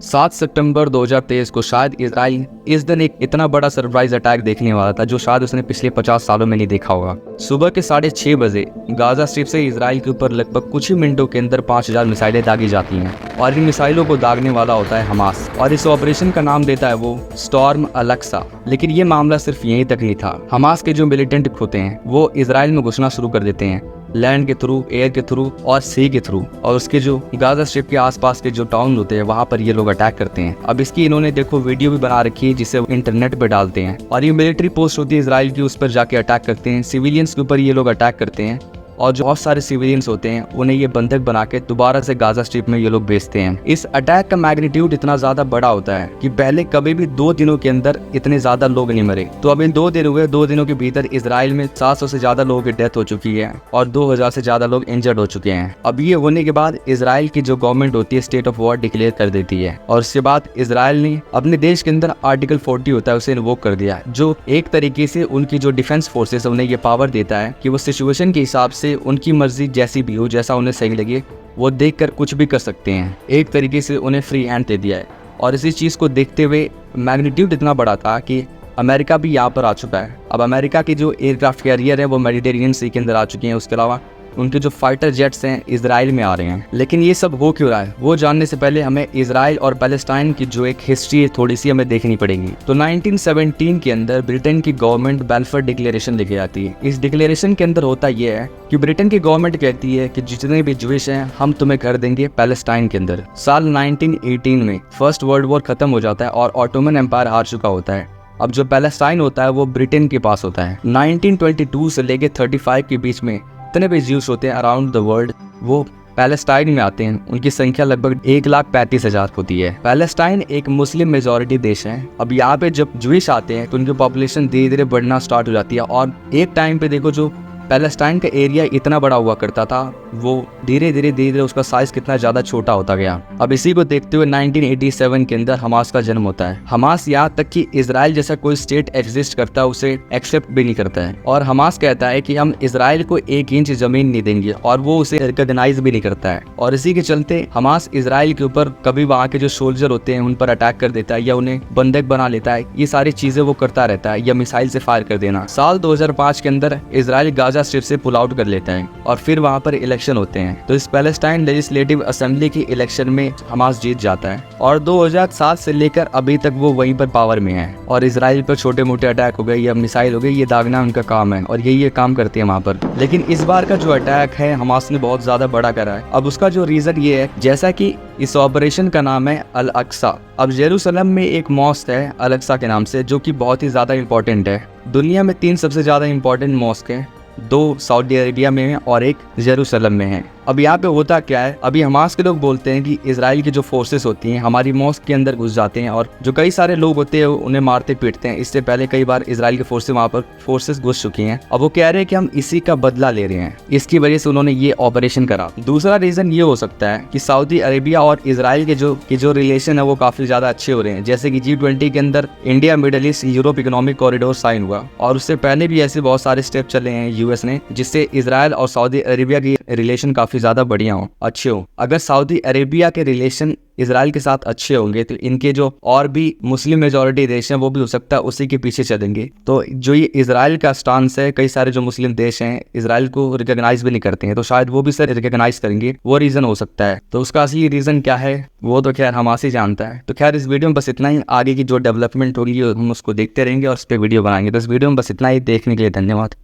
7 सितंबर 2023 को शायद इजराइल इस दिन एक इतना बड़ा सरप्राइज अटैक देखने वाला था जो शायद उसने पिछले 50 सालों में नहीं देखा होगा। सुबह के 6:30 बजे गाजा स्ट्रिप से इजराइल के ऊपर लगभग कुछ ही मिनटों के अंदर 5000 मिसाइलें दागी जाती हैं और इन मिसाइलों को दागने वाला होता है हमास और इस ऑपरेशन का नाम देता है वो स्टॉर्म अल-अक्सा। लेकिन ये मामला सिर्फ यहीं तक नहीं था। हमास के जो मिलिटेंट होते हैं वो इजराइल में घुसना शुरू कर देते हैं, लैंड के थ्रू, एयर के थ्रू और सी के थ्रू, और उसके जो गाजा स्ट्रिप के आसपास के जो टाउन होते हैं वहां पर ये लोग अटैक करते हैं। अब इसकी इन्होंने देखो वीडियो भी बना रखी है जिसे इंटरनेट पे डालते हैं और ये मिलिट्री पोस्ट होती है इजराइल की, उस पर जाके अटैक करते हैं। सिविलियंस के ऊपर ये लोग अटैक करते हैं और जो बहुत सारे सिविलियंस होते हैं उन्हें ये बंधक बना के दोबारा से गाजा स्ट्रिप में ये लोग भेजते हैं। इस अटैक का मैग्नीट्यूड इतना ज्यादा बड़ा होता है कि पहले कभी भी 2 दिनों के अंदर इतने ज्यादा लोग नहीं मरे। तो अब इन 2 दिन हुए, 2 दिनों के भीतर इजराइल में 700 से ज्यादा लोगों की डेथ हो चुकी है और 2000 से ज्यादा लोग इंजर्ड हो चुके हैं। अब ये होने के बाद इजराइल की जो गवर्नमेंट होती है स्टेट ऑफ वॉर डिक्लेयर कर देती है और उसके बाद इजराइल ने अपने देश के अंदर आर्टिकल 40 होता है उसे इन्वोक कर दिया, जो एक तरीके से उनकी जो डिफेंस फोर्सेस है उन्हें ये पावर देता है कि वो सिचुएशन के हिसाब से उनकी मर्जी जैसी भी हो, जैसा उन्हें सही लगे वो देखकर कुछ भी कर सकते हैं। एक तरीके से उन्हें फ्री हैंड दे दिया है और इसी चीज को देखते हुए मैग्नीट्यूड इतना बड़ा था कि अमेरिका भी यहाँ पर आ चुका है। अब अमेरिका के जो एयरक्राफ्ट कैरियर है वो मेडिटेरियन सी के अंदर आ चुके हैं, उसके अलावा उनके जो फाइटर जेट्स हैं इजराइल में आ रहे हैं। लेकिन ये सब हो क्यों रहा है वो जानने से पहले हमें इजराइल और पैलेस्टाइन की जो एक हिस्ट्री है थोड़ी सी हमें देखनी पड़ेगी। तो 1917 के अंदर ब्रिटेन की गवर्नमेंट बेल्फर डिक्लेरेशन लेके आती है। इस डिक्लेरेशन के अंदर होता यह है कि ब्रिटेन की गवर्नमेंट कहती है कि जितने भी ज्यूइश हैं हम तुम्हें कर देंगे पैलेस्टाइन के अंदर। साल 1918 में फर्स्ट वर्ल्ड वॉर खत्म हो जाता है और ऑटोमन एम्पायर हार चुका होता है। अब जो पैलेस्टाइन होता है वो ब्रिटेन के पास होता है। 1922 से लेके 35 के बीच में जितने भी ज्यूस होते हैं अराउंड द वर्ल्ड वो पैलेस्टाइन में आते हैं। उनकी संख्या लगभग 1,35,000 होती है। पैलेस्टाइन एक मुस्लिम मेजॉरिटी देश है। अब यहाँ पे जब ज्यूइश आते हैं तो उनकी पॉपुलेशन धीरे धीरे बढ़ना स्टार्ट हो जाती है और एक टाइम पे देखो जो पैलेस्टाइन का एरिया इतना बड़ा हुआ करता था वो धीरे धीरे उसका साइज कितना ज्यादा छोटा होता गया। अब इसी को देखते हुए 1987 के अंदर हमास का जन्म होता है। हमास यहाँ तक कि इजराइल जैसा कोई स्टेट एग्जिस्ट करता है उसे एक्सेप्ट भी नहीं करता है और हमास कहता है कि हम इजराइल को 1 इंच जमीन नहीं देंगे और वो उसे रिकॉग्नाइज भी नहीं करता है। और इसी के चलते हमास इजराइल के ऊपर कभी वहाँ के जो सोल्जर होते हैं उन पर अटैक कर देता है या उन्हें बंधक बना लेता है। ये सारी चीजें वो करता रहता है या मिसाइल से फायर कर देना। साल 2005 के अंदर इजराइल गाजा स्ट्रिप से पुल आउट कर लेता है और फिर वहां पर इलेक्शन होते हैं। तो इस पैलेस्टाइन लेजिस्लेटिव असेंबली की इलेक्शन में हमास जीत जाता है और 2007 से लेकर अभी तक वो वहीं पर पावर में है और इजराइल पर छोटे मोटे अटैक हो गए या मिसाइल हो गई, ये दागना उनका काम है और यही ये काम करते हैं वहां पर। लेकिन इस बार का जो अटैक है हमास ने बहुत ज्यादा बड़ा करा है। अब उसका जो रीजन ये है, जैसा कि इस ऑपरेशन का नाम है अल-अक्सा। अब जेरूसलम में एक मॉस्क है अल-अक्सा के नाम से जो कि बहुत ही ज्यादा इंपॉर्टेंट है। दुनिया में 3 सबसे ज्यादा इंपॉर्टेंट मॉस्क है, 2 सऊदी अरेबिया में है और 1 जेरूसलम में है। अब यहाँ पे होता क्या है, अभी हमास के लोग बोलते हैं कि इजराइल की जो फोर्सेस होती हैं हमारी मॉस्क के अंदर घुस जाते हैं और जो कई सारे लोग होते हैं उन्हें मारते पीटते हैं। इससे पहले कई बार इजराइल की फोर्सेस वहाँ पर फोर्सेस घुस चुकी हैं। अब वो कह रहे हैं कि हम इसी का बदला ले रहे हैं, इसकी वजह से उन्होंने ये ऑपरेशन करा। दूसरा रीजन ये हो सकता है कि सऊदी अरेबिया और इजराइल के जो रिलेशन है वो काफी ज्यादा अच्छे हो रहे हैं। जैसे कि G20 के अंदर India middle east Europe economic corridor sign हुआ और उससे पहले भी ऐसे बहुत सारे स्टेप चले हैं यूएस ने, जिससे इजराइल और सऊदी अरेबिया की रिलेशन काफी ज्यादा बढ़िया हो, अच्छे हो। अगर सऊदी अरेबिया के रिलेशन इजराइल के साथ अच्छे होंगे तो इनके जो और भी मुस्लिम मेजॉरिटी देश हैं वो भी हो सकता है उसी के पीछे चलेंगे। तो जो ये इजराइल का स्टांस है, कई सारे जो मुस्लिम देश हैं इजराइल को रिकॉग्नाइज भी नहीं करते हैं, तो शायद वो भी सर रिकॉग्नाइज करेंगे, वो रीजन हो सकता है। तो उसका असली रीजन क्या है वो तो खैर हमास ही जानता है। तो खैर इस वीडियो में बस इतना ही। आगे की जो डेवलपमेंट होगी हम उसको देखते रहेंगे और उस पर वीडियो बनाएंगे। तो इस वीडियो में बस इतना ही। देखने के लिए धन्यवाद।